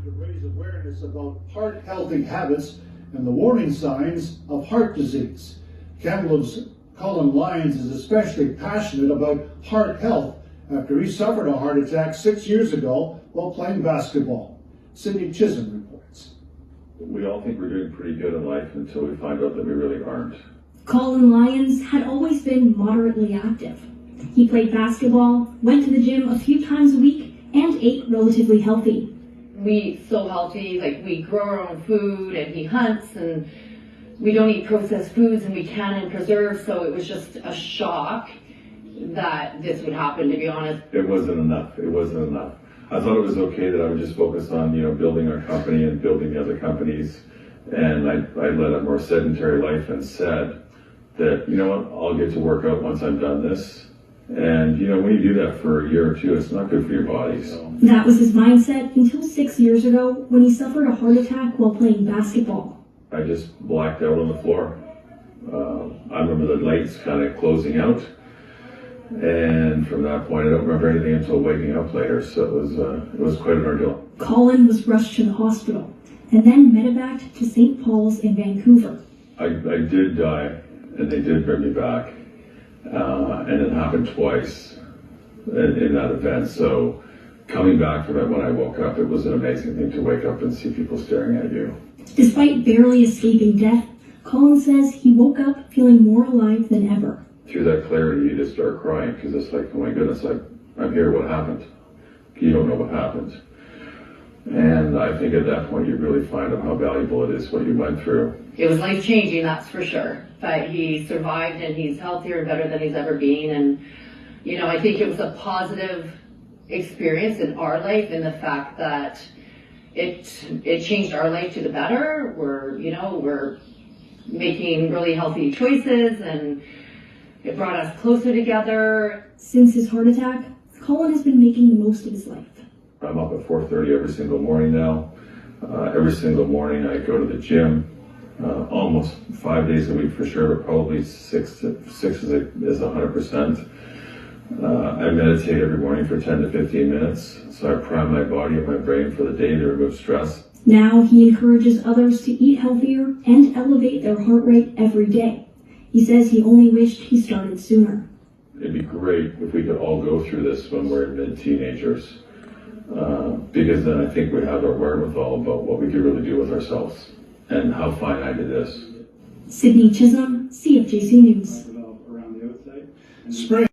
to raise awareness about heart-healthy habits and the warning signs of heart disease. Kamloops' Colin Lyons is especially passionate about heart health after he suffered a heart attack 6 years ago while playing basketball. Sydney Chisholm reports. We all think we're doing pretty good in life until we find out that we really aren't. Colin Lyons had always been moderately active. He played basketball, went to the gym a few times a week, and ate relatively healthy. We eat so healthy, like we grow our own food, and he hunts, and we don't eat processed foods, and we can and preserve, so it was just a shock that this would happen, to be honest. It wasn't enough. It wasn't enough. I thought it was okay that I would just focus on, building our company and building the other companies. And I led a more sedentary life and said that, I'll get to work out once I'm done this. And, when you do that for a year or two, it's not good for your body. So. That was his mindset until 6 years ago when he suffered a heart attack while playing basketball. I just blacked out on the floor. I remember the lights kind of closing out. And from that point, I don't remember anything until waking up later. So it was quite an ordeal. Colin was rushed to the hospital and then medevaced to St. Paul's in Vancouver. I did die, and they did bring me back. And it happened twice in that event. So coming back from it when I woke up, it was an amazing thing to wake up and see people staring at you. Despite barely escaping death, Colin says he woke up feeling more alive than ever. Through that clarity, you just start crying because it's like, oh my goodness, I'm here, what happened? You don't know what happened. And I think at that point you really find out how valuable it is what you went through. It was life-changing, that's for sure. But he survived, and he's healthier and better than he's ever been. And, I think it was a positive experience in our life in the fact that it changed our life to the better. We're making really healthy choices, and it brought us closer together. Since his heart attack, Colin has been making the most of his life. I'm up at 4:30 every single morning now. Every single morning I go to the gym, almost 5 days a week for sure, but probably six is 100%. I meditate every morning for 10 to 15 minutes, so I prime my body and my brain for the day to remove stress. Now he encourages others to eat healthier and elevate their heart rate every day. He says he only wished he started sooner. It'd be great if we could all go through this when we're mid-teenagers. Because then I think we have our wherewithal about what we could really do with ourselves and how finite it is. Sydney Chisholm, CFJC News. Spring.